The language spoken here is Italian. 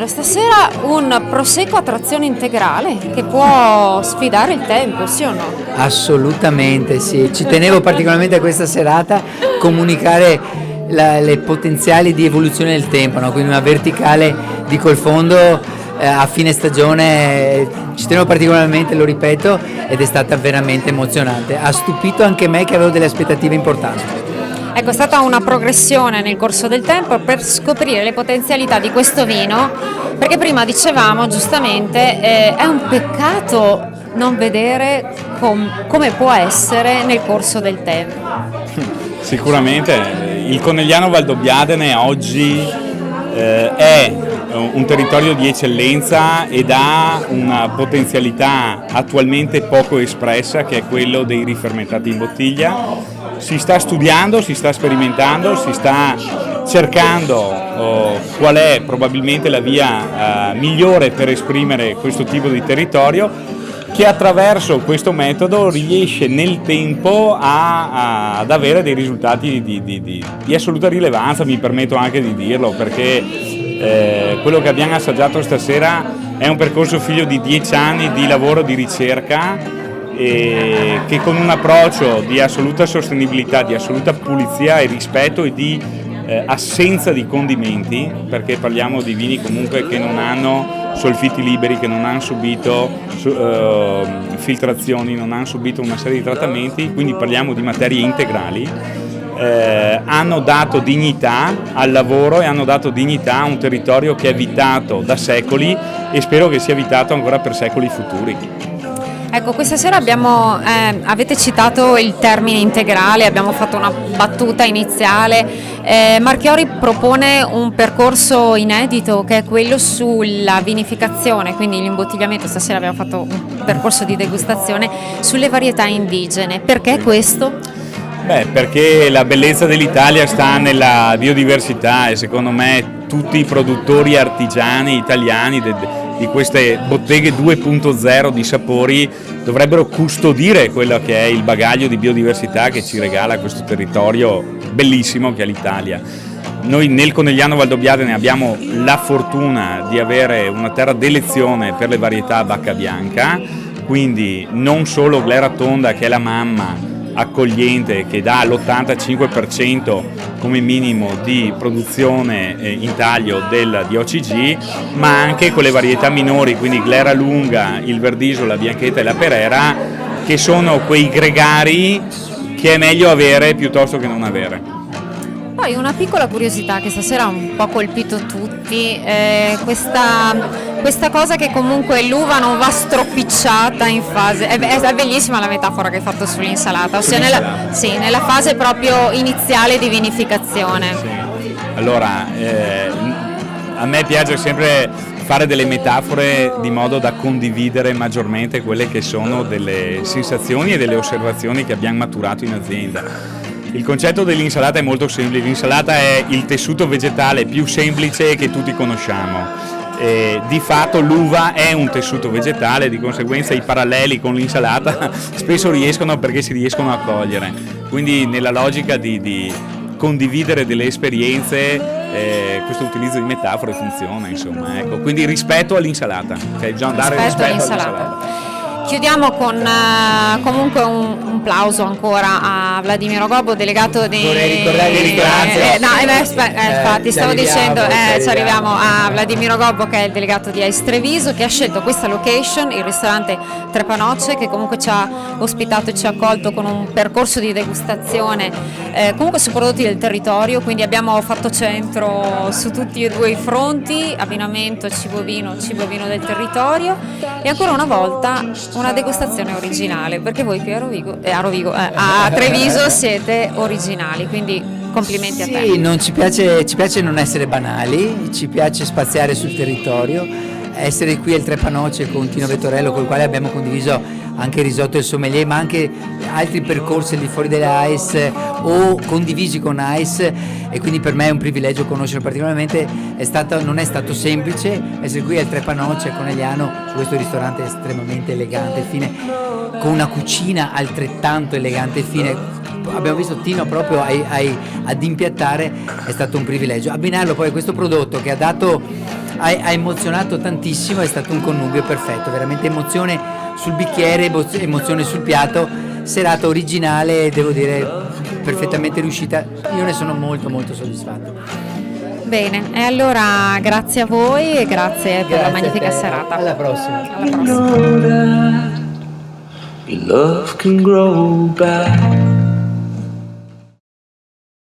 Piero, stasera un prosecco a trazione integrale che può sfidare il tempo, sì o no? Assolutamente sì, ci tenevo particolarmente a questa serata comunicare le potenziali di evoluzione del tempo, no? Quindi una verticale di Colfondo a fine stagione, ci tenevo particolarmente, lo ripeto, ed è stata veramente emozionante, ha stupito anche me che avevo delle aspettative importanti. Ecco, è stata una progressione nel corso del tempo per scoprire le potenzialità di questo vino, perché prima dicevamo giustamente è un peccato non vedere come può essere nel corso del tempo. Sicuramente il Conegliano Valdobbiadene oggi è un territorio di eccellenza ed ha una potenzialità attualmente poco espressa, che è quello dei rifermentati in bottiglia. Si sta studiando, si sta sperimentando, si sta cercando qual è probabilmente la via migliore per esprimere questo tipo di territorio, che attraverso questo metodo riesce nel tempo ad avere dei risultati di assoluta rilevanza, mi permetto anche di dirlo, perché quello che abbiamo assaggiato stasera è un percorso figlio di 10 anni di lavoro di ricerca, che con un approccio di assoluta sostenibilità, di assoluta pulizia e rispetto e di assenza di condimenti, perché parliamo di vini comunque che non hanno solfiti liberi, che non hanno subito filtrazioni, non hanno subito una serie di trattamenti, quindi parliamo di materie integrali, hanno dato dignità al lavoro e hanno dato dignità a un territorio che è abitato da secoli e spero che sia abitato ancora per secoli futuri. Ecco, questa sera avete citato il termine integrale, abbiamo fatto una battuta iniziale. Marchiori propone un percorso inedito che è quello sulla vinificazione, quindi l'imbottigliamento. Stasera abbiamo fatto un percorso di degustazione sulle varietà indigene. Perché questo? Perché la bellezza dell'Italia sta nella biodiversità e secondo me tutti i produttori artigiani italiani di queste botteghe 2.0 di sapori dovrebbero custodire quello che è il bagaglio di biodiversità che ci regala questo territorio bellissimo che è l'Italia. Noi nel Conegliano Valdobbiadene abbiamo la fortuna di avere una terra d'elezione per le varietà Bacca Bianca, quindi non solo Glera Tonda, che è la mamma accogliente, che dà l'85% come minimo di produzione in taglio di OCG, ma anche con le varietà minori, quindi Glera Lunga, il Verdiso, la Bianchetta e la Perera, che sono quei gregari che è meglio avere piuttosto che non avere. Poi una piccola curiosità che stasera ha un po' colpito tutti, questa cosa che comunque l'uva non va stropicciata in fase, è bellissima la metafora che hai fatto sull'insalata, ossia nella fase proprio iniziale di vinificazione. Sì. Allora, a me piace sempre fare delle metafore di modo da condividere maggiormente quelle che sono delle sensazioni e delle osservazioni che abbiamo maturato in azienda. Il concetto dell'insalata è molto semplice, l'insalata è il tessuto vegetale più semplice che tutti conosciamo. Di fatto l'uva è un tessuto vegetale, di conseguenza i paralleli con l'insalata spesso riescono perché si riescono a cogliere. Quindi nella logica di condividere delle esperienze, questo utilizzo di metafore funziona, insomma. Ecco. Quindi rispetto all'insalata, cioè bisogna dare rispetto all'insalata. Chiudiamo con comunque un plauso ancora a Vladimiro Gobbo, delegato di... Vorrei ricordare infatti stavo dicendo, ci arriviamo a Vladimiro Gobbo, che è il delegato di Ice Treviso, che ha scelto questa location, il ristorante Trepanocce, che comunque ci ha ospitato e ci ha accolto con un percorso di degustazione comunque su prodotti del territorio, quindi abbiamo fatto centro su tutti e due i fronti, abbinamento cibo vino del territorio, e ancora una volta una degustazione originale, perché voi qui a Treviso siete originali, quindi complimenti a te. Sì, ci piace non essere banali, ci piace spaziare sul territorio, essere qui al Trepanocce con Tino Vettorello, con il quale abbiamo condiviso anche il risotto e il sommelier, ma anche altri percorsi al di fuori delle AIS o condivisi con AIS, e quindi per me è un privilegio conoscere particolarmente. Non è stato semplice essere qui al Trepanocce a Conegliano, su questo ristorante estremamente elegante e fine, con una cucina altrettanto elegante e fine. Abbiamo visto Tino proprio ad impiattare, è stato un privilegio. Abbinarlo poi a questo prodotto che ha dato ha emozionato tantissimo, è stato un connubio perfetto, veramente emozione sul bicchiere, emozione sul piatto, serata originale, devo dire perfettamente riuscita, io ne sono molto molto soddisfatto. Bene, e allora grazie a voi e grazie per la magnifica serata. Alla prossima. Alla prossima. Your love can grow back.